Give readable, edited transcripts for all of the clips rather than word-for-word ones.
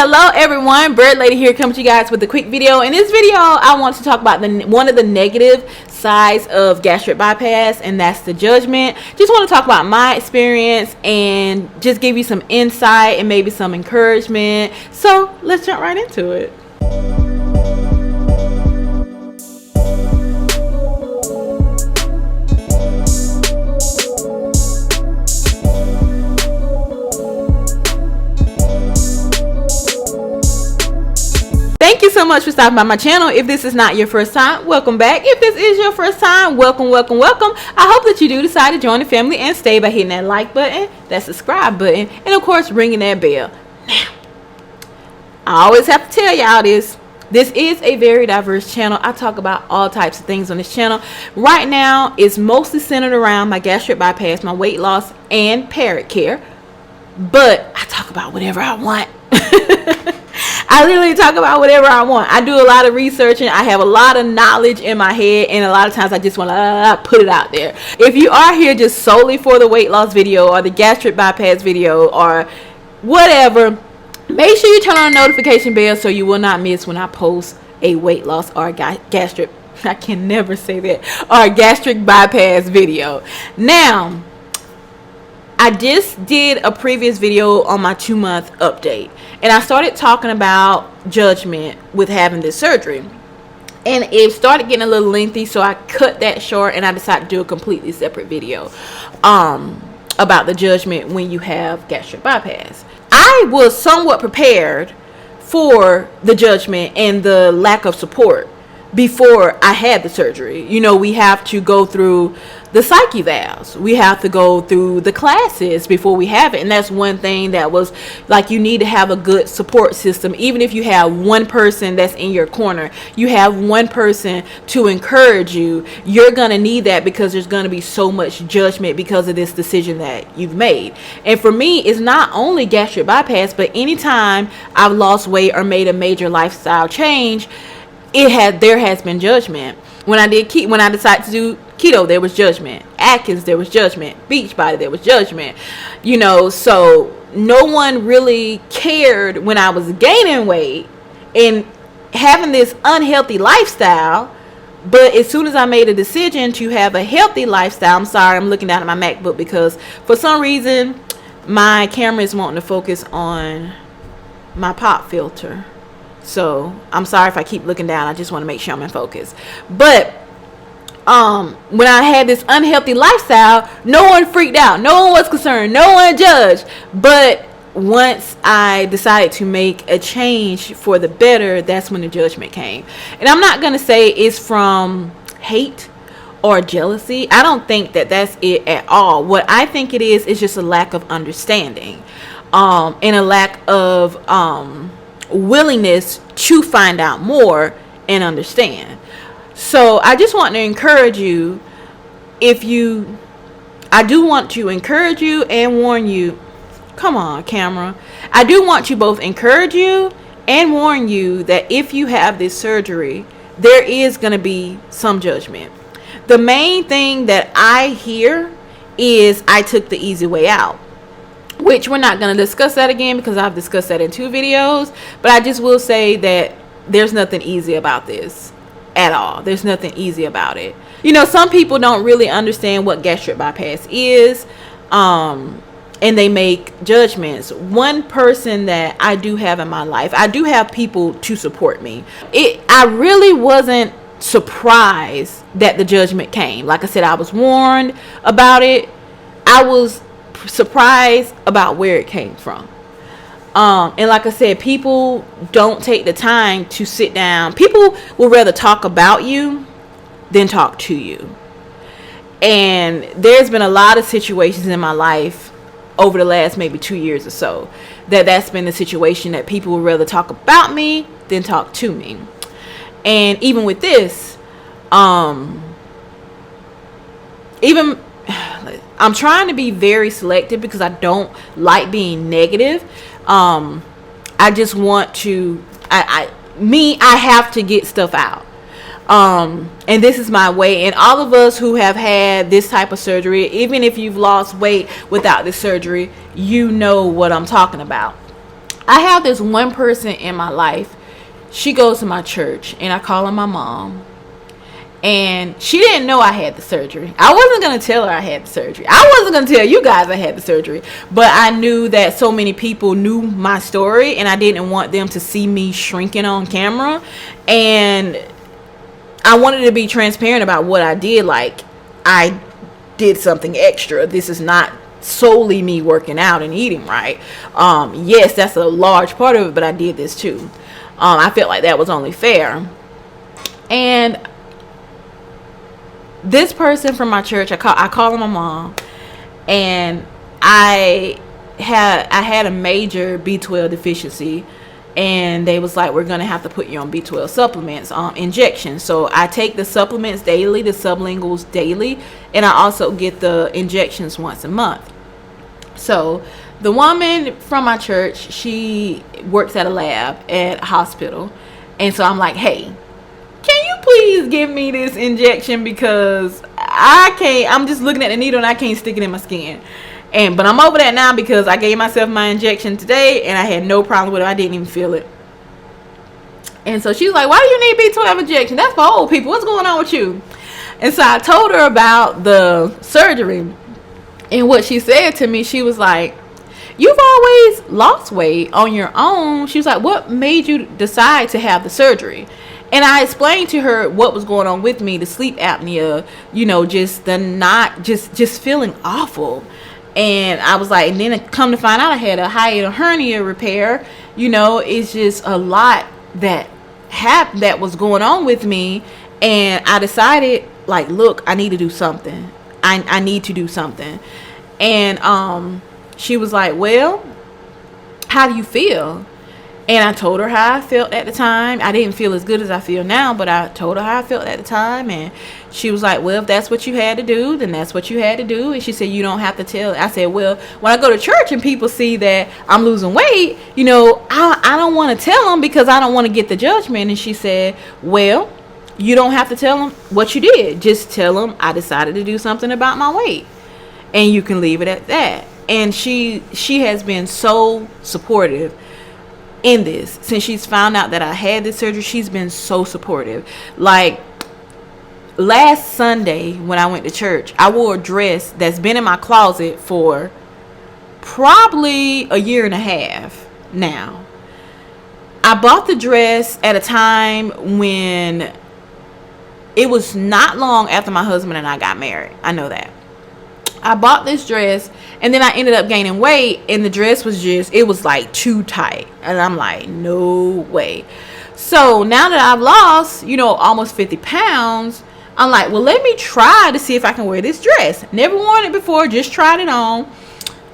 Hello everyone, Bird Lady here, coming to you guys with a quick video. In this video I want to talk about one of the negative sides of gastric bypass, and that's the judgment. Just want to talk about my experience and just give you some insight and maybe some encouragement. So let's jump right into it. Thank you so much for stopping by my channel. If this is not your first time, welcome back. If this is your first time, welcome. I hope that you do decide to join the family and stay by hitting that like button, that subscribe button, and of course ringing that bell. Now, I always have to tell y'all this is a very diverse channel. I talk about all types of things on this channel. Right now it's mostly centered around my gastric bypass, my weight loss, and parrot care, but I talk about whatever I want. I literally talk about whatever I want. I do a lot of research and I have a lot of knowledge in my head, and a lot of times I just want to put it out there. If you are here just solely for the weight loss video or the gastric bypass video or whatever, make sure you turn on the notification bell so you will not miss when I post a weight loss or gastric, I can never say that, or gastric bypass video. Now, I just did a previous video on my 2-month update, and I started talking about judgment with having this surgery, and it started getting a little lengthy, so I cut that short and I decided to do a completely separate video about the judgment when you have gastric bypass. I was somewhat prepared for the judgment and the lack of support before I had the surgery. You know, we have to go through the psych evals, we have to go through the classes before we have it, and that's one thing that was like, you need to have a good support system. Even if you have one person that's in your corner, you have one person to encourage you, you're gonna need that, because there's gonna be so much judgment because of this decision that you've made. And for me, it's not only gastric bypass, but anytime I've lost weight or made a major lifestyle change, there has been judgment. When I decided to do keto, there was judgment. Atkins, there was judgment. Beachbody, there was judgment. You know, so no one really cared when I was gaining weight and having this unhealthy lifestyle. But as soon as I made a decision to have a healthy lifestyle, I'm sorry, I'm looking down at my MacBook because for some reason my camera is wanting to focus on my pop filter. So I'm sorry if I keep looking down. I just want to make sure I'm in focus. But when I had this unhealthy lifestyle, no one freaked out, no one was concerned, no one judged. But once I decided to make a change for the better, that's when the judgment came. And I'm not going to say it's from hate or jealousy. I don't think that that's it at all. What I think it is just a lack of understanding, and a lack of willingness to find out more and understand. So I just want to encourage you, I do want to encourage you and warn you. Come on, camera. I do want to both encourage you and warn you that if you have this surgery, there is going to be some judgment. The main thing that I hear is I took the easy way out, which we're not going to discuss that again because I've discussed that in 2 videos. But I just will say that there's nothing easy about this at all. There's nothing easy about it. You know, some people don't really understand what gastric bypass is, and they make judgments. One person that I do have in my life, I do have people to support me. I really wasn't surprised that the judgment came. Like I said, I was warned about it. I was surprised about where it came from, and like I said, people don't take the time to sit down. People will rather talk about you than talk to you, and there's been a lot of situations in my life over the last maybe 2 years or so that's been the situation, that people would rather talk about me than talk to me. And even with this, I'm trying to be very selective because I don't like being negative. I just want to, I have to get stuff out. And this is my way. And all of us who have had this type of surgery, even if you've lost weight without this surgery, you know what I'm talking about. I have this one person in my life. She goes to my church, and I call her my mom. And she didn't know I had the surgery. I wasn't going to tell her I had the surgery. I wasn't going to tell you guys I had the surgery. But I knew that so many people knew my story, and I didn't want them to see me shrinking on camera. And I wanted to be transparent about what I did. Like, I did something extra. This is not solely me working out and eating right. Yes, that's a large part of it, but I did this too. I felt like that was only fair. And this person from my church, I call her my mom, and I had a major B12 deficiency, and they was like, we're gonna have to put you on B12 supplements, injections. So I take the supplements daily, the sublinguals daily, and I also get the injections once a month. So the woman from my church, she works at a lab at a hospital, and so I'm like, hey, can you please give me this injection, because I can't, I'm just looking at the needle and I can't stick it in my skin. But I'm over that now, because I gave myself my injection today and I had no problem with it. I didn't even feel it. And so she's like, why do you need B12 injection? That's for old people. What's going on with you? And so I told her about the surgery, and what she said to me, she was like, you've always lost weight on your own. She was like, what made you decide to have the surgery? And I explained to her what was going on with me, the sleep apnea, just the not, just feeling awful. And I was like, and then come to find out I had a hiatal hernia repair. It's just a lot that was going on with me. And I decided, like, look, I need to do something. I need to do something. And she was like, well, how do you feel? And I told her how I felt at the time. I didn't feel as good as I feel now, but I told her how I felt at the time. And she was like, well, if that's what you had to do, then that's what you had to do. And she said, you don't have to tell. I said, well, when I go to church and people see that I'm losing weight, I don't want to tell them, because I don't want to get the judgment. And she said, well, you don't have to tell them what you did. Just tell them I decided to do something about my weight, and you can leave it at that. And she has been so supportive in this. Since she's found out that I had this surgery, she's been so supportive. Like, last Sunday when I went to church, I wore a dress that's been in my closet for probably a year and a half now. I bought the dress at a time when it was not long after my husband and I got married. I know that. I bought this dress, and then I ended up gaining weight, and the dress was it was like too tight. And I'm like, no way. So now that I've lost, almost 50 pounds, I'm like, well, let me try to see if I can wear this dress. Never worn it before, just tried it on.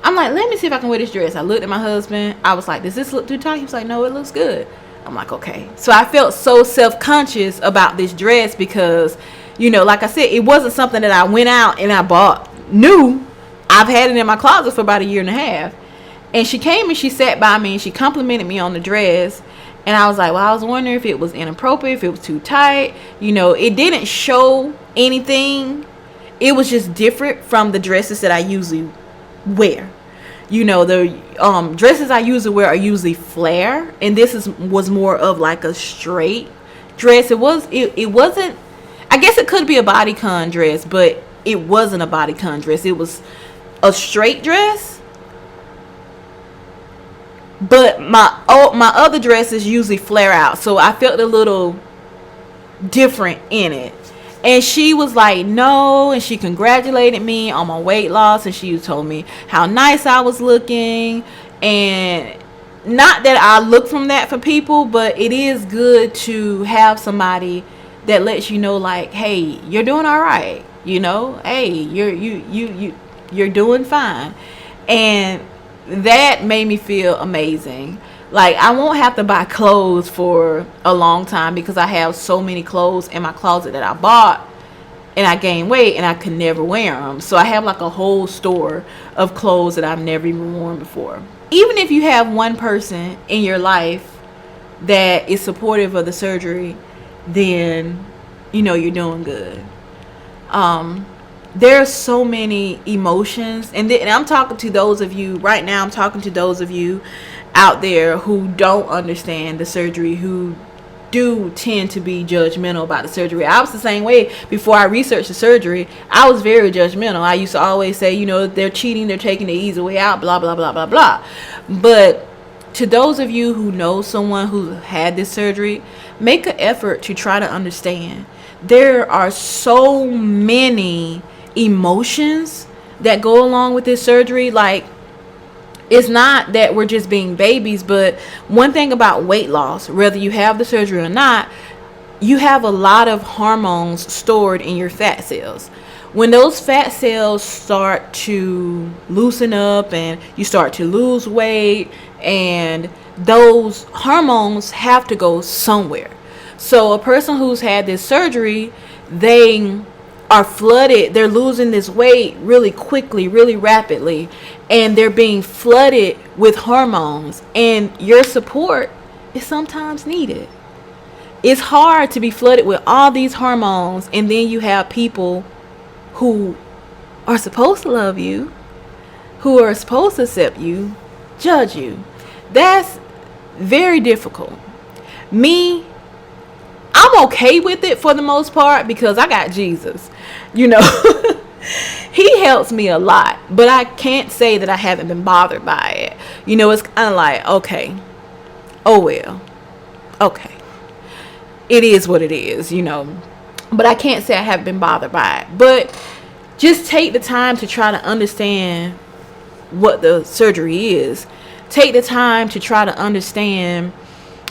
I'm like, let me see if I can wear this dress. I looked at my husband. I was like, does this look too tight? He was like, no, it looks good. I'm like, okay. So I felt so self-conscious about this dress, because, like I said, it wasn't something that I went out and I bought new. I've had it in my closet for about a year and a half. And she came and she sat by me and she complimented me on the dress. And I was like, well, I was wondering if it was inappropriate, if it was too tight. It didn't show anything. It was just different from the dresses that I usually wear. The dresses I usually wear are usually flare, and this was more of like a straight dress. It wasn't, I guess it could be a bodycon dress, but it wasn't a bodycon dress. It was a straight dress. But my other dresses usually flare out, so I felt a little different in it. And she was like, no, and she congratulated me on my weight loss, and she told me how nice I was looking. And not that I look from that for people, but it is good to have somebody that lets you know, like, hey, you're doing all right. Hey, you're doing fine. And that made me feel amazing. Like, I won't have to buy clothes for a long time, because I have so many clothes in my closet that I bought and I gained weight and I could never wear them. So I have like a whole store of clothes that I've never even worn before. Even if you have one person in your life that is supportive of the surgery, then you're doing good. There are so many emotions, and I'm talking to those of you right now. I'm talking to those of you out there who don't understand the surgery, who do tend to be judgmental about the surgery. I was the same way before I researched the surgery. I was very judgmental. I used to always say, you know, they're cheating, they're taking the easy way out, blah, blah, blah, blah, blah. But to those of you who know someone who had this surgery, make an effort to try to understand. There are so many emotions that go along with this surgery. Like, it's not that we're just being babies, but one thing about weight loss, whether you have the surgery or not, you have a lot of hormones stored in your fat cells. When those fat cells start to loosen up and you start to lose weight, and those hormones have to go somewhere. So a person who's had this surgery, they are flooded, they're losing this weight really quickly, really rapidly, and they're being flooded with hormones, and your support is sometimes needed. It's hard to be flooded with all these hormones, and then you have people who are supposed to love you, who are supposed to accept you, judge you. That's very difficult. Me, I'm okay with it for the most part because I got Jesus, you know. He helps me a lot, but I can't say that I haven't been bothered by it. You know, it's kind of like, okay, oh well, okay, it is what it is, you know. But I can't say I haven't been bothered by it. But just take the time to try to understand what the surgery is. Take the time to try to understand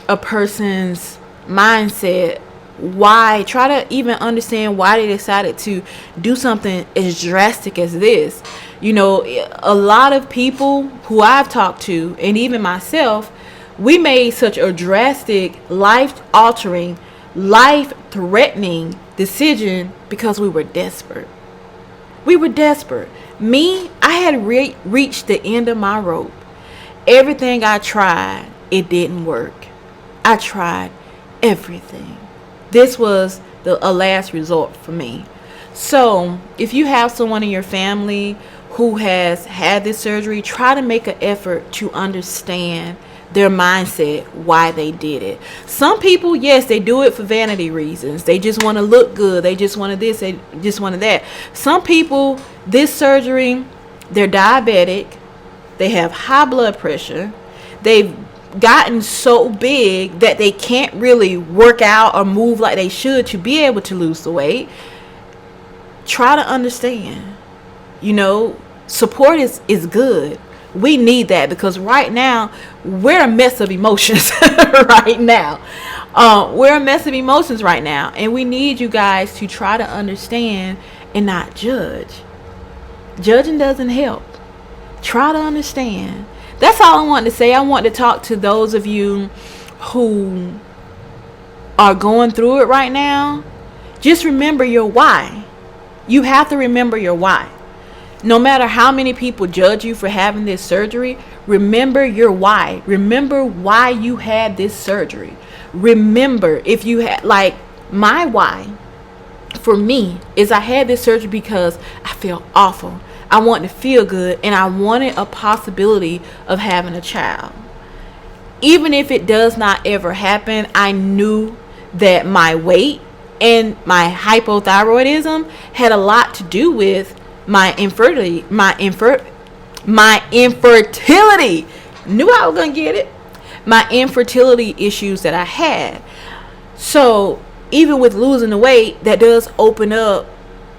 a person's mindset. Why? Try to even understand why they decided to do something as drastic as this. You know, a lot of people who I've talked to, and even myself, we made such a drastic, life-altering, life-threatening decision because we were desperate. We were desperate. Me, I had reached the end of my rope. Everything I tried, it didn't work. I tried everything. This was a last resort for me. So if you have someone in your family who has had this surgery, try to make an effort to understand their mindset, why they did it. Some people, yes, they do it for vanity reasons. They just want to look good. They just wanted this. They just wanted that. Some people, this surgery, they're diabetic. They have high blood pressure. They've gotten so big that they can't really work out or move like they should to be able to lose the weight. Try to understand. You know, support is good. We need that because right now we're a mess of emotions right now. We're a mess of emotions right now, and we need you guys to try to understand and not judge. Judging doesn't help. Try to understand. That's all I wanted to say. I want to talk to those of you who are going through it right now. Just remember your why. You have to remember your why. No matter how many people judge you for having this surgery, remember your why. Remember why you had this surgery. Remember, if you had, like, my why for me is I had this surgery because I felt awful. I wanted to feel good, and I wanted a possibility of having a child. Even if it does not ever happen, I knew that my weight and my hypothyroidism had a lot to do with my infertility. My infertility. Knew I was gonna get it. My infertility issues that I had. So even with losing the weight, that does open up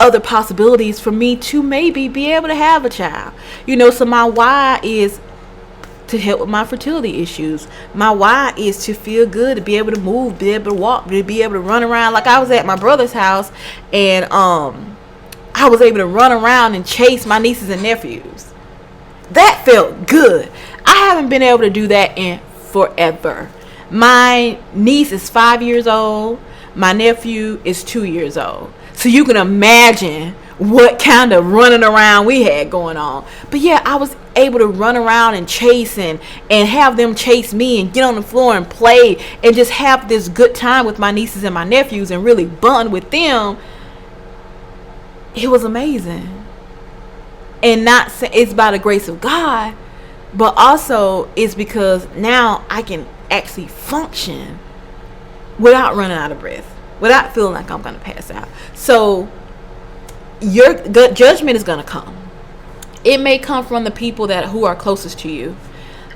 other possibilities for me to maybe be able to have a child. You know, so my why is to help with my fertility issues. My why is to feel good, to be able to move, be able to walk, to be able to run around. Like, I was at my brother's house, and I was able to run around and chase my nieces and nephews. That felt good. I haven't been able to do that in forever. My niece is 5 years old. My nephew is 2 years old. So you can imagine what kind of running around we had going on. But yeah, I was able to run around and chase and have them chase me and get on the floor and play and just have this good time with my nieces and my nephews and really bond with them. It was amazing. And not say it's by the grace of God, but also it's because now I can actually function without running out of breath, without feeling like I'm gonna pass out. So your gut judgment is gonna come. It may come from the people who are closest to you,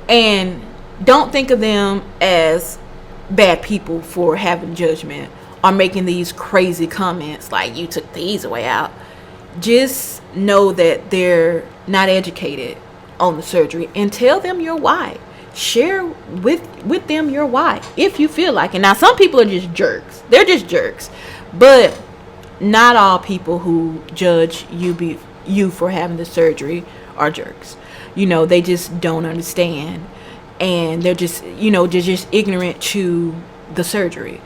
and don't think of them as bad people for having judgment or making these crazy comments like you took these away out. Just know that they're not educated on the surgery, and tell them your why. Share with them your why if you feel like it. Now some people are just jerks. They're just jerks. But not all people who judge you for having the surgery are jerks. They just don't understand, and they're just just ignorant to the surgery.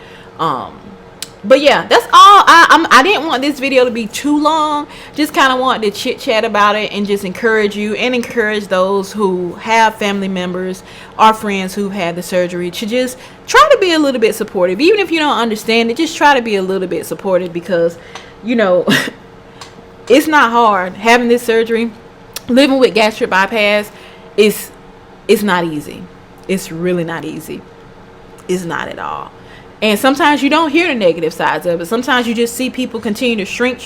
But yeah, that's all. I didn't want this video to be too long. Just kind of wanted to chit chat about it and just encourage you and encourage those who have family members or friends who've had the surgery to just try to be a little bit supportive. Even if you don't understand it, just try to be a little bit supportive, because it's not hard having this surgery. Living with gastric bypass is not easy. It's really not easy. It's not at all. And sometimes you don't hear the negative sides of it. Sometimes you just see people continue to shrink,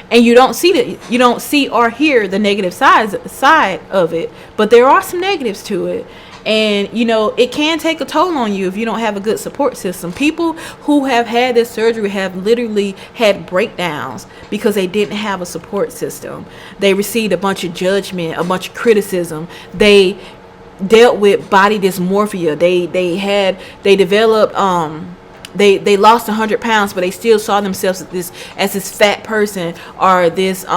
and you don't see or hear the negative side of it. But there are some negatives to it, and it can take a toll on you if you don't have a good support system. People who have had this surgery have literally had breakdowns because they didn't have a support system. They received a bunch of judgment, a bunch of criticism. They dealt with body dysmorphia. They developed they lost 100 pounds, but they still saw themselves as this fat person, or this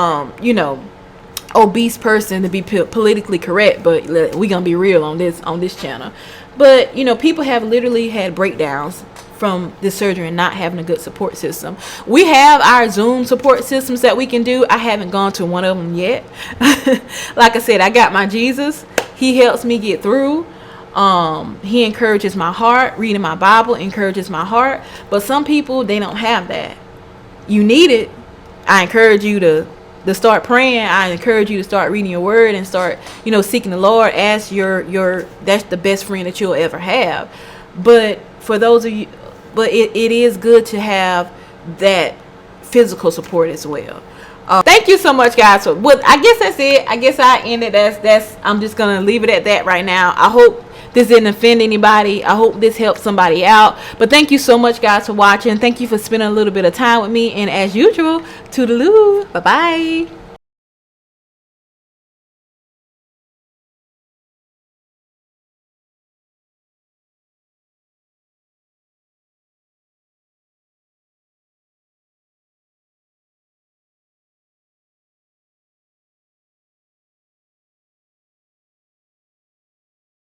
obese person, to be politically correct. But we're gonna be real on this channel. But people have literally had breakdowns from this surgery and not having a good support system. We have our Zoom support systems that we can do. I haven't gone to one of them yet. Like I said, I got my Jesus. He helps me get through. He encourages my heart. Reading my Bible encourages my heart. But some people, they don't have that. You need it. I encourage you to start praying. I encourage you to start reading your word and start, seeking the Lord as that's the best friend that you'll ever have. But for those of you, it is good to have that physical support as well. Thank you so much, guys. So, I guess that's it. I guess I ended. I'm just gonna leave it at that right now. I hope this didn't offend anybody. I hope this helped somebody out. But thank you so much, guys, for watching. Thank you for spending a little bit of time with me. And as usual, toodaloo. Bye bye.